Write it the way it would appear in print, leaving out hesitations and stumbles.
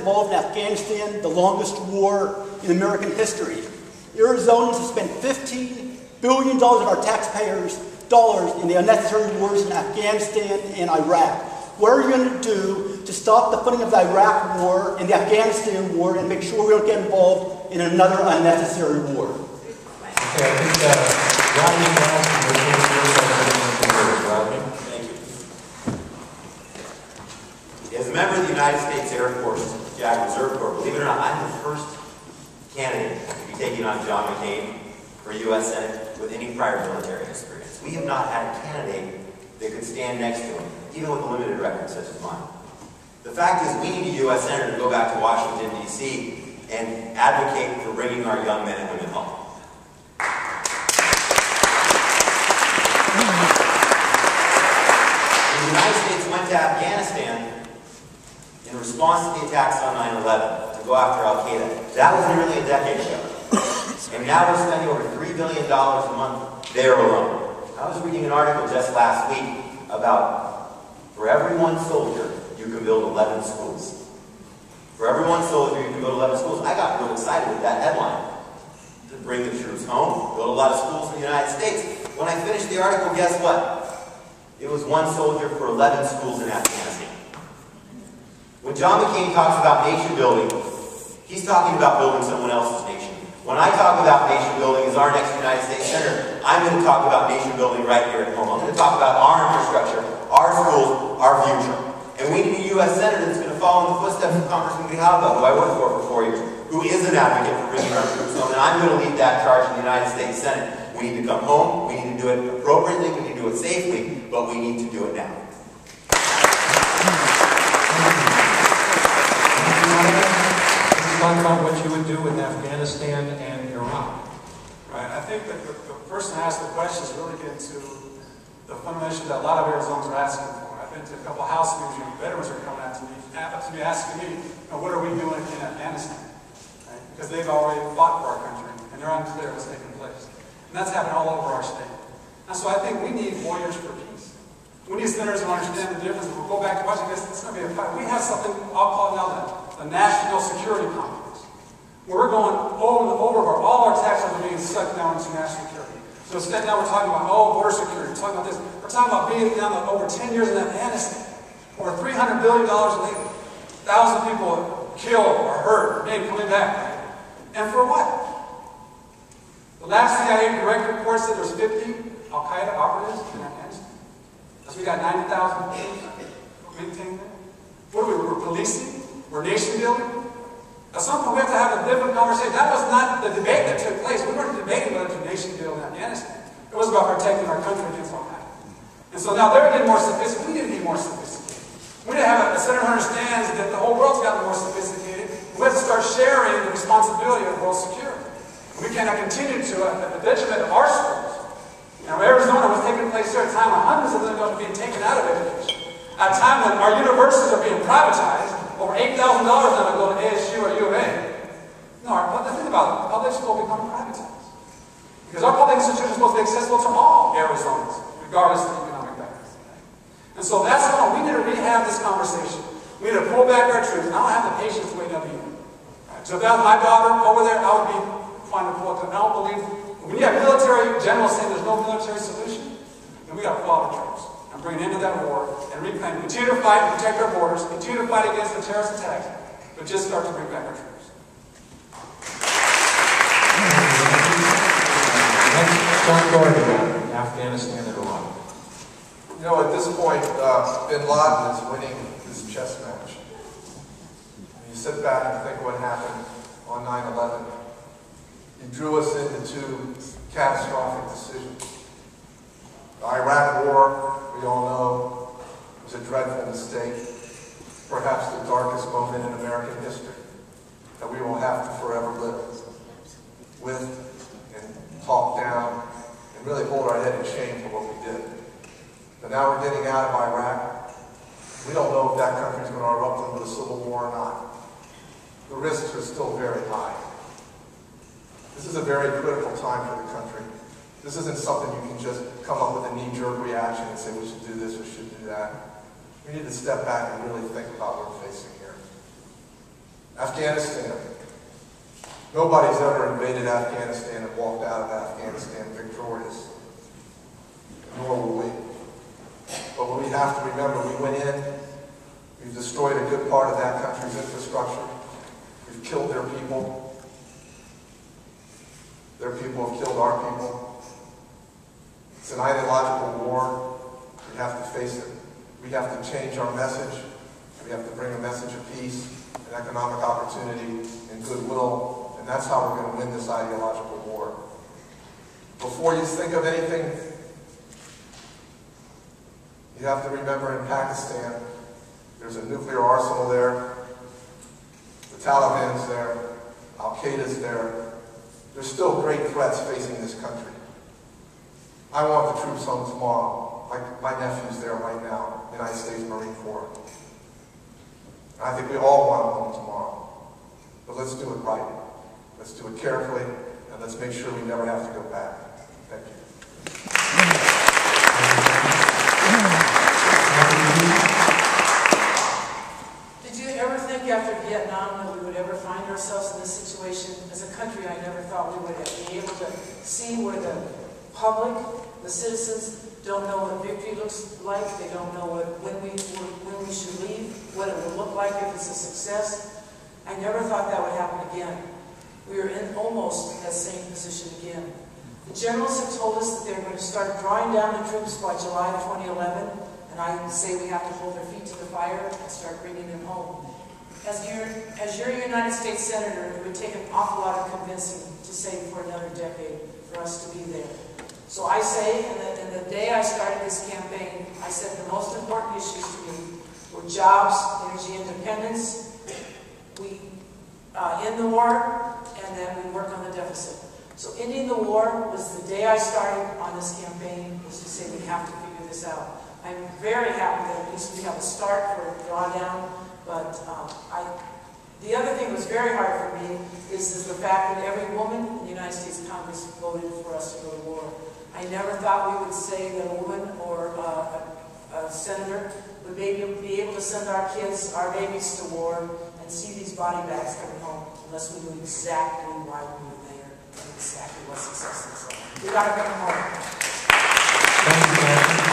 involved in Afghanistan, the longest war in American history. Arizonans have spent $15 billion of our taxpayers' dollars in the unnecessary wars in Afghanistan and Iraq. What are you going to do to stop the funding of the Iraq war and the Afghanistan war and make sure we don't get involved in another unnecessary war? Okay, I think Rodney Glassman will Rodney. Thank you. As a member of the United States Air Force JAG Reserve Corps, believe it or not, I'm the first candidate to be taking on John McCain for U.S. Senate with any prior military experience. We have not had a candidate that could stand next to him, even with a limited record such as mine. The fact is, we need a U.S. Senator to go back to Washington, D.C. and advocate for bringing our young men and women home. The United States went to Afghanistan in response to the attacks on 9/11 to go after Al-Qaeda. That was nearly a decade ago. And now we're spending over $3 billion a month there alone. I was reading an article just last week about, for every one soldier, you can build 11 schools. For every one soldier, you can build 11 schools. I got real excited with that headline. To bring the troops home, build a lot of schools in the United States. When I finished the article, guess what? It was one soldier for 11 schools in Afghanistan. When John McCain talks about nation building, he's talking about building someone else's nation. When I talk about nation building as our next United States Senator, I'm going to talk about nation building right here at home. I'm going to talk about our infrastructure, our schools, our future. And we need a U.S. Senator that's going to follow in the footsteps of Congressman Grijalva, who I worked for 4 years, who is an advocate for bringing our troops home. And I'm going to lead that charge in the United States Senate. We need to come home, we need to do it appropriately, we need to do it safely, but we need to do it now. Talk about what you would do in Afghanistan and Iraq. Right. I think that the person who asked the question is really getting to the fundamental issue that a lot of Arizonans are asking for. I've been to a couple of house meetings where veterans are coming out to me asking me, what are we doing in Afghanistan? Right? Because they've already fought for our country, and they're unclear what's taking place. And that's happening all over our state. And so I think we need warriors for peace. We need senators who understand the difference. We'll go back to Washington. It's going to be a fight. We have something, I'll call it now the National Security Complex, where we're going over where all our taxes are being sucked down into national security. So instead now we're talking about, border security, we're talking about this. We're talking about being down over 10 years in Afghanistan, over $300 billion later, 1,000 people killed or hurt, maybe coming back. And for what? The last CIA direct report said there's 50 Al-Qaeda operatives in Afghanistan. So we got 90,000 maintained there. What are we? We're policing? We're nation building? At some point we have to have a different conversation. That was not the debate that took place. We weren't debating whether to nation build in Afghanistan. It was about protecting our country against Al-Qaeda. And so now they're getting more sophisticated. We need to be more sophisticated. We need to have a senator who understands that the whole world's gotten more sophisticated. We have to start sharing the responsibility of world security. We cannot continue to, at the detriment of our schools. Now, Arizona was taking place here at a time when hundreds of them are being taken out of education. At a time when our universities are being privatized, over $8,000 now to go to ASU or U of A. No, think about it. Public school become privatized. Because our public institutions are supposed to be accessible to all Arizonans, regardless of economic background. And so that's why we need to rehab this conversation. We need to pull back our troops. And I don't have the patience to wait another year. Right? So if that was my daughter over there, I would be trying to pull it. I don't believe, when you have military generals saying there's no military solution, then we got to pull out our troops and bring an end to that war and reclaim, continue to fight and protect our borders, continue to fight against the terrorist attacks, but just start to bring back our troops. Afghanistan and Iraq. You know, at this point, bin Laden is winning this chess match. When you sit back and think what happened on 9/11, he drew us into two catastrophic decisions. The Iraq War, we all know, was a dreadful mistake, perhaps the darkest moment in American history that we will have to forever live with and talk down and really hold our head in shame for what we did. But now we're getting out of Iraq. We don't know if that country is going to erupt into a civil war or not. The risks are still very high. This is a very critical time for the country. This isn't something you can just come up with a knee-jerk reaction and say we should do this or should do that. We need to step back and really think about what we're facing here. Afghanistan. Nobody's ever invaded Afghanistan and walked out of Afghanistan victorious. Nor will we. But what we have to remember, we went in, we've destroyed a good part of that country's infrastructure, we've killed their people have killed our people. It's an ideological war. We have to face it. We have to change our message. We have to bring a message of peace and economic opportunity and goodwill, and that's how we're going to win this ideological war. Before you think of anything, you have to remember in Pakistan, there's a nuclear arsenal there, the Taliban's there, Al-Qaeda's there. There's still great threats facing this country. I want the troops home tomorrow. My nephew's there right now, United States Marine Corps. And I think we all want them home tomorrow. But let's do it right. Let's do it carefully, and let's make sure we never have to go back. Thank you. Did you ever think after Vietnam that we would ever find ourselves in this situation? As a country, I never thought we would be able to see where the public, the citizens, don't know what victory looks like. They don't know when we should leave, what it will look like if it's a success. I never thought that would happen again. We are in almost that same position again. The generals have told us that they're going to start drawing down the troops by July of 2011, and I say we have to hold their feet to the fire and start bringing them home. As your United States Senator, it would take an awful lot of convincing to say for another decade for us to be there. So I say, and the day I started this campaign, I said the most important issues to me were jobs, energy independence, we end the war, and then we work on the deficit. So ending the war was the day I started on this campaign, was to say we have to figure this out. I'm very happy that at least we have a start for a drawdown, but the other thing that was very hard for me is the fact that every woman in the United States Congress voted for us to go to war. I never thought we would say that a woman or a senator would maybe be able to send our kids, our babies to war and see these body bags coming home unless we knew exactly why we were there and exactly what success looks like. We got to come home. Thank you, Cathy.